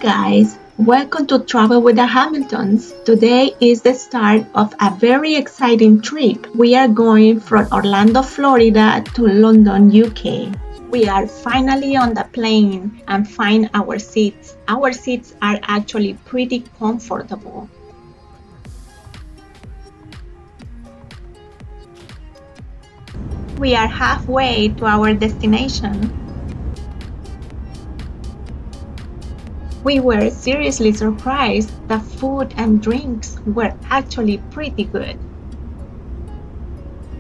guys, welcome to Travel with the Hamiltons. Today is the start of a very exciting trip. We are going from Orlando, Florida to London, UK. We are finally on the plane and find our seats. Our seats are actually pretty comfortable. We are halfway to our destination. We were seriously surprised. The food and drinks were actually pretty good.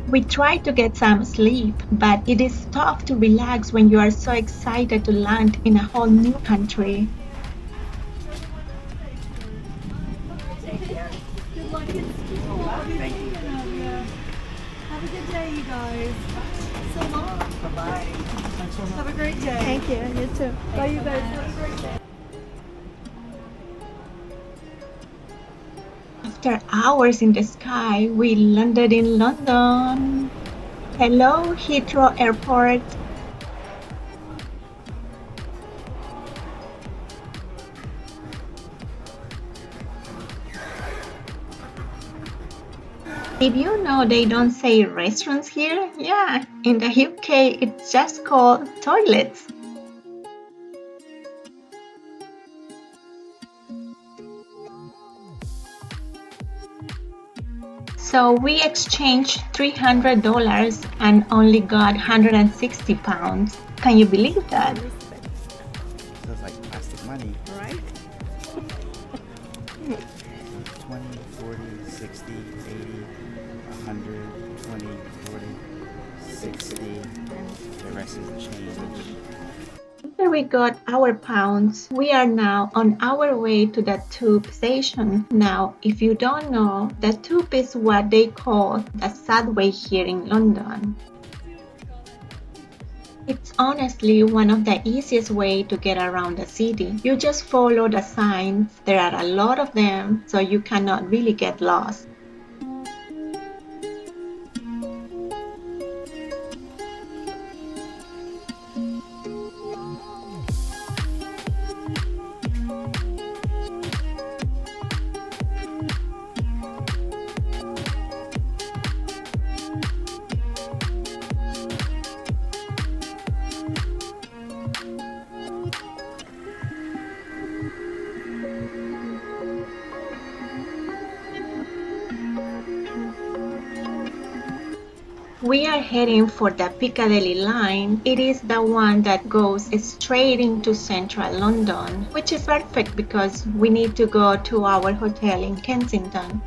We tried to get some sleep, but it is tough to relax when you are so excited to land in a whole new country. Take care. Good luck in school. Thank you. Have a good day, you guys. So long. Bye-bye. Have a great day. Thank you. You too. Bye, you guys. Have a great day. After hours in the sky, we landed in London. Hello, Heathrow Airport. Did you know they don't say restaurants here? Yeah, in the UK it's just called toilets. So we exchanged $300 and only got £160. Can you believe that? Feels like plastic money. Right? 20, 40, 60, 80, 100, 20, 40, 60. The rest is the change. After we got our pounds, we are now on our way to the tube station. Now, if you don't know, the tube is what they call the subway here in London. It's honestly one of the easiest ways to get around the city. You just follow the signs. There are a lot of them, so you cannot really get lost. We are heading for the Piccadilly Line. It is the one that goes straight into central London, which is perfect because we need to go to our hotel in Kensington.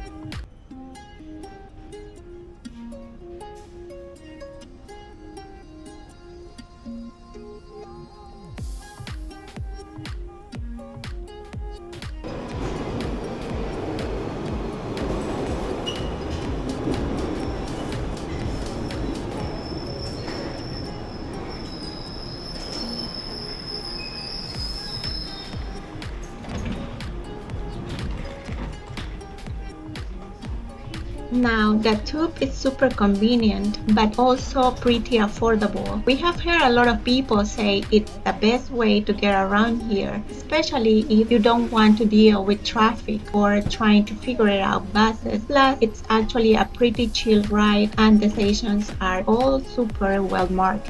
Now, the tube is super convenient, but also pretty affordable. We have heard a lot of people say it's the best way to get around here, especially if you don't want to deal with traffic or trying to figure it out buses. Plus, it's actually a pretty chill ride and the stations are all super well marked.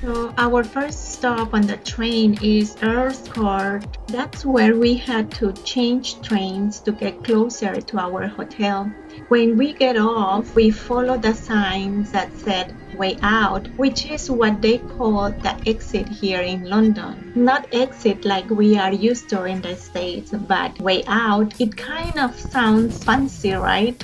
So our first stop on the train is Earl's Court. That's where we had to change trains to get closer to our hotel. When we get off, we follow the signs that said way out, which is what they call the exit here in London. Not exit like we are used to in the States, but way out. It kind of sounds fancy, right?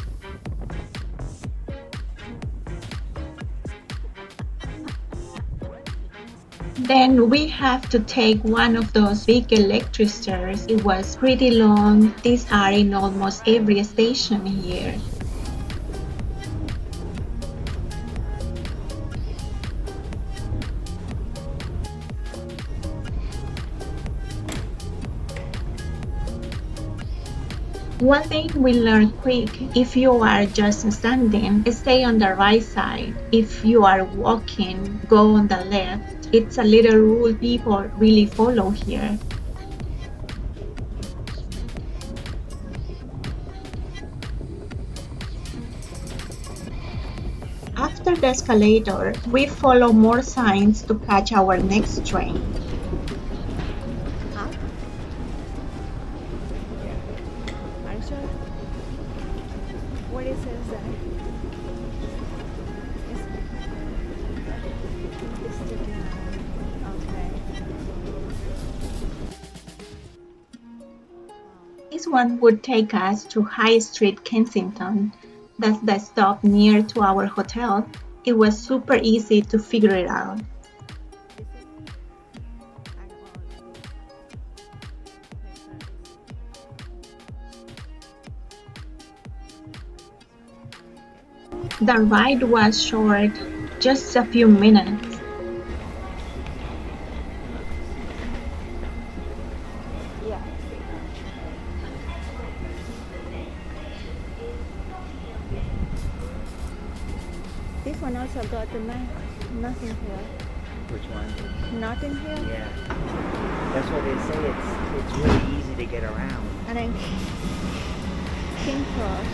Then we have to take one of those big electric stairs. It was pretty long. These are in almost every station here. One thing we learned quick, if you are just standing, stay on the right side. If you are walking, go on the left. It's a little rule people really follow here. After the escalator, we follow more signs to catch our next train. Up? Are you sure? What it says there? It's the This one would take us to High Street, Kensington. That's the stop near to our hotel. It was super easy to figure it out. The ride was short, just a few minutes. Yeah. This one also got the Nothing Hill. Which one? Notting Hill? Yeah. That's what they say. It's really easy to get around. And then King Cross.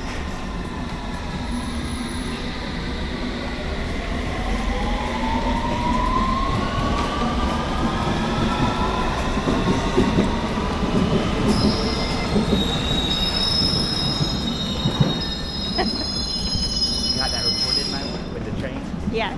You got that recorded, my one, with the train? Yeah.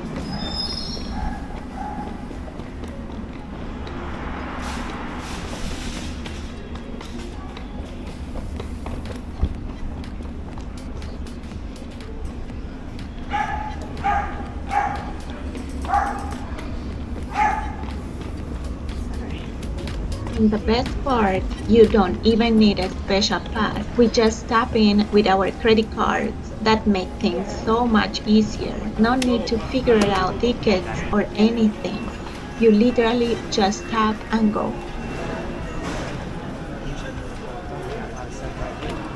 And the best part, you don't even need a special pass. We just tap in with our credit cards. That makes things so much easier. No need to figure out tickets or anything. You literally just tap and go.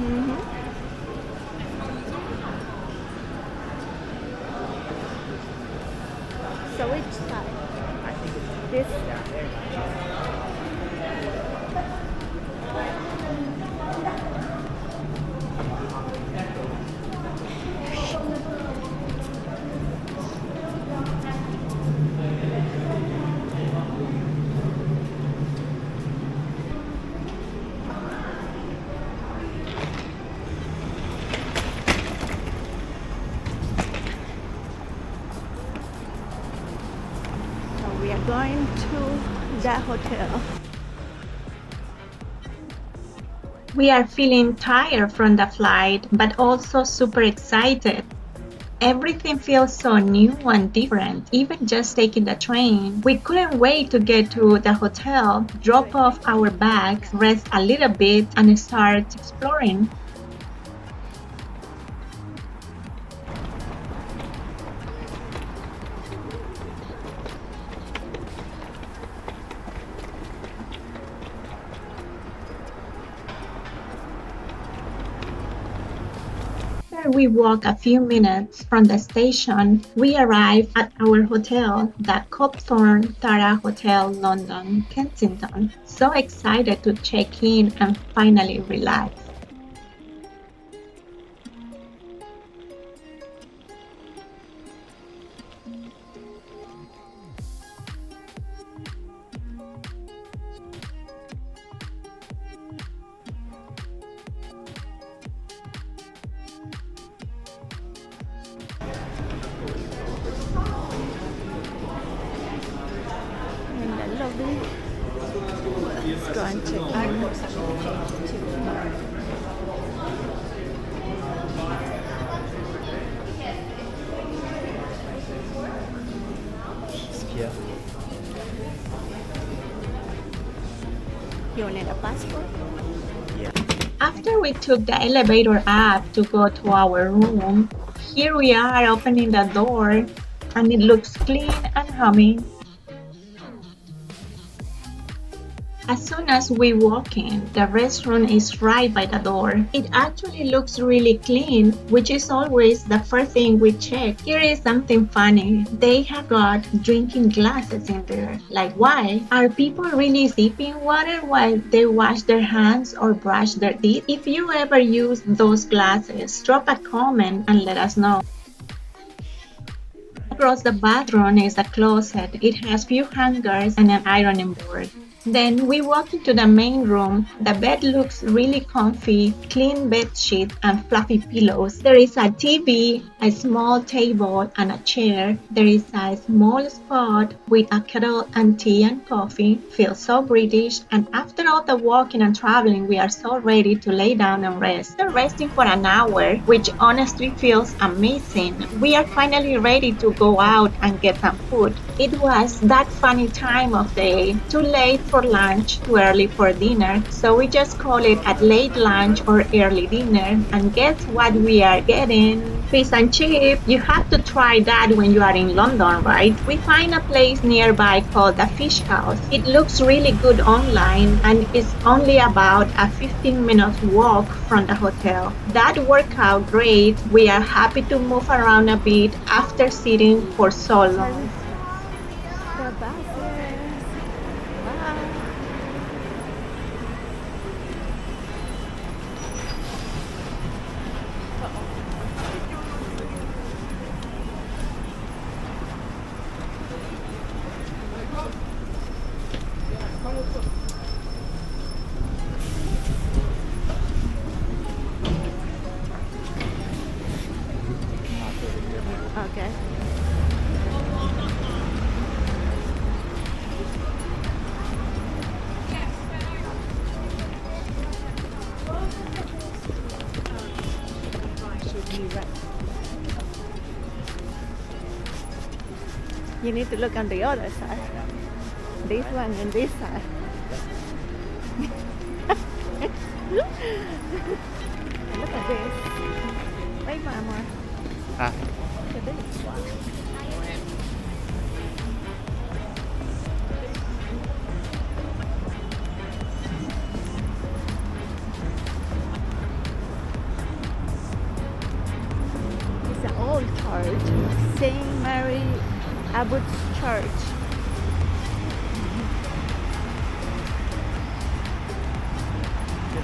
Mm-hmm. So which side? I think it's This? down there. So we are going to the hotel. We are feeling tired from the flight, but also super excited. Everything feels so new and different, even just taking the train. We couldn't wait to get to the hotel, drop off our bags, rest a little bit, and start exploring. After we walk a few minutes from the station, we arrive at our hotel, the Copthorne Tara Hotel, London, Kensington. So excited to check in and finally relax. In the lobby. Let's go and check in. It's cute. You need a passport? Yeah. After we took the elevator up to go to our room, here we are opening the door, and it looks clean and humming. As soon as we walk in, the restaurant is right by the door. It actually looks really clean, which is always the first thing we check. Here is something funny. They have got drinking glasses in there. Like, why? Are people really sipping water while they wash their hands or brush their teeth? If you ever use those glasses, drop a comment and let us know. Across the bathroom is a closet. It has few hangers and an ironing board. Then we walk into the main room. The bed looks really comfy, clean bed sheets and fluffy pillows. There is a TV, a small table and a chair. There is a small spot with a kettle and tea and coffee. Feels so British, and after all the walking and traveling, we are so ready to lay down and rest. After resting for an hour, which honestly feels amazing, we are finally ready to go out and get some food. It was that funny time of day, too late for lunch, too early for dinner, so we just call it a late lunch or early dinner. And guess what we are getting? Fish and chip. You have to try that when you are in London, right? We find a place nearby called the Fish House. It looks really good online and is only about a 15-minute walk from the hotel. That worked out great. We are happy to move around a bit after sitting for so long. The buses. Wow. Okay. Should be right. You need to look on the other side. This one and this side. Look at this. Wait, Mama. Ah, Look at this. It's an old church. Saint Mary Abbot's Church.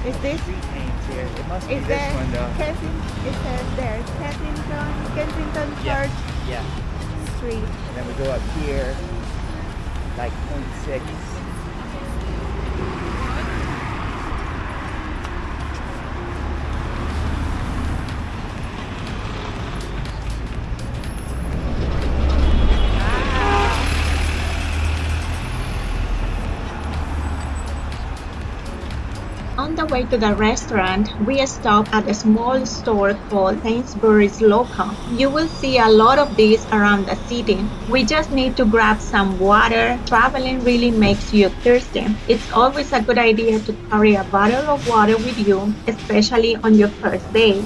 Is this? street names here. It must be Is this there one though. It says there Kensington Yeah. Church Yeah. Street. And then we go up here, like point 6. On the way to the restaurant, we stopped at a small store called Sainsbury's Local. You will see a lot of these around the city. We just need to grab some water. Traveling really makes you thirsty. It's always a good idea to carry a bottle of water with you, especially on your first day.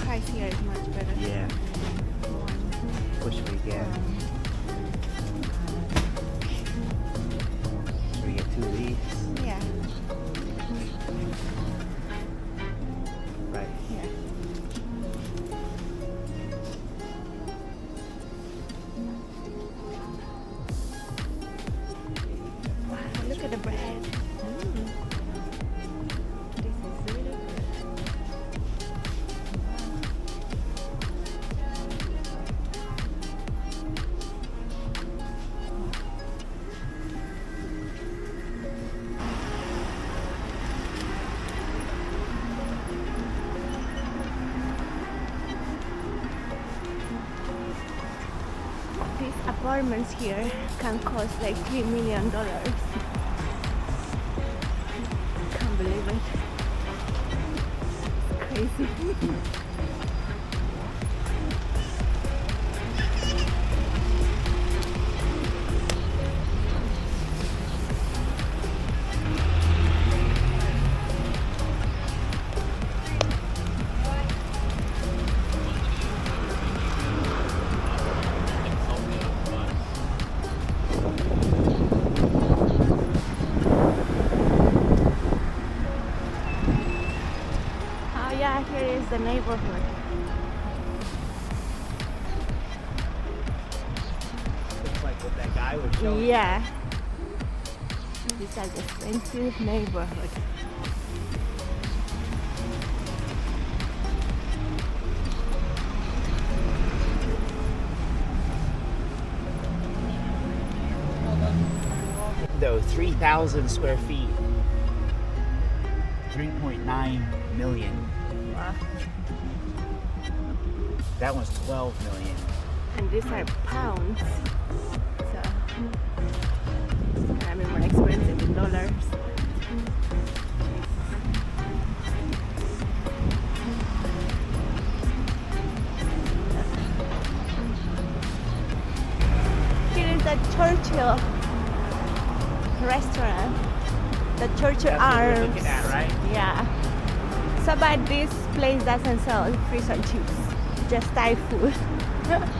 Price here is much better. Yeah. Which we get. So we get 2 of these. Yeah. Right. Yeah. Wow, look at the bread. This is really good. These apartments here can cost like $3 million. Can't believe it. It's crazy. is the neighborhood. Looks like what that guy was showing. Yeah. These are the expensive neighborhood. Though 3,000 square feet, 3.9 million. Wow. That one's 12 million. And these are pounds. So, I mean, more expensive in dollars. Here is the Churchill restaurant. The Churchill That's what we're Arms. looking at, right? Yeah. So, but this place doesn't sell fish and chips, just Thai food. Let's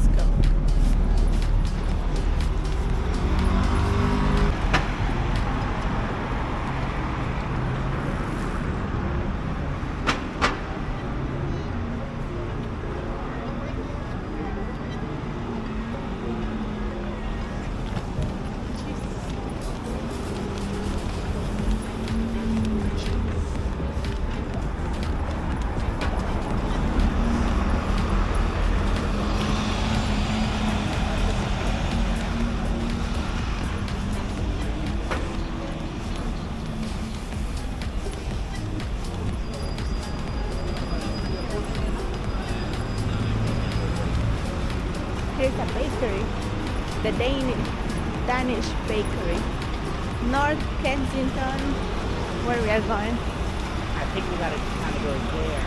go. Here's a bakery, the Danish bakery, North Kensington, where we are going. I think we gotta kind of go there.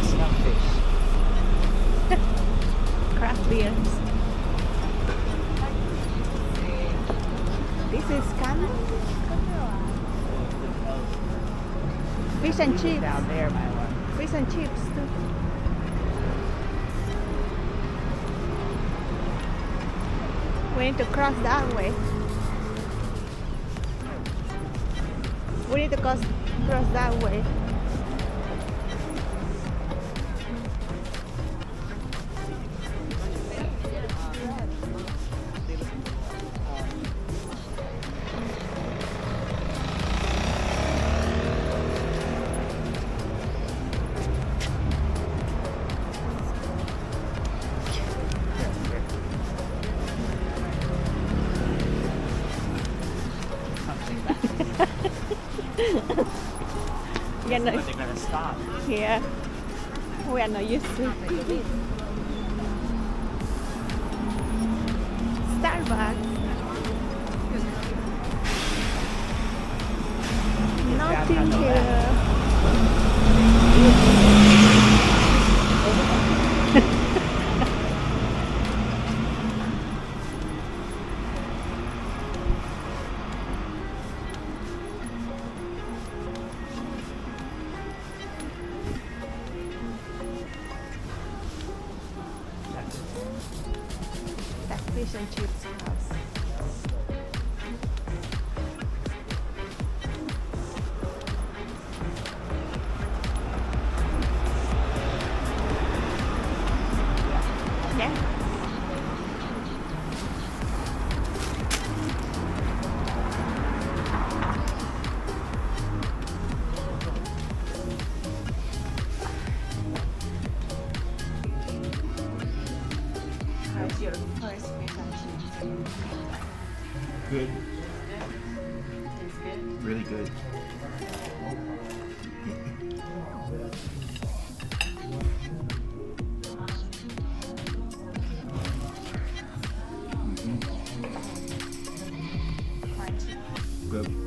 Smell fish. Craft beers. This is fish and chips. Down there, my one. Fish and chips too. We need to cross that way. We need to cross that way. Yeah, no, But they're gonna stop. here we are not used to. Starbucks. Nothing here. That's fish and chips house. Yeah. How's your first fish and chips? Good. It's good. Really good. Crunchy. Good.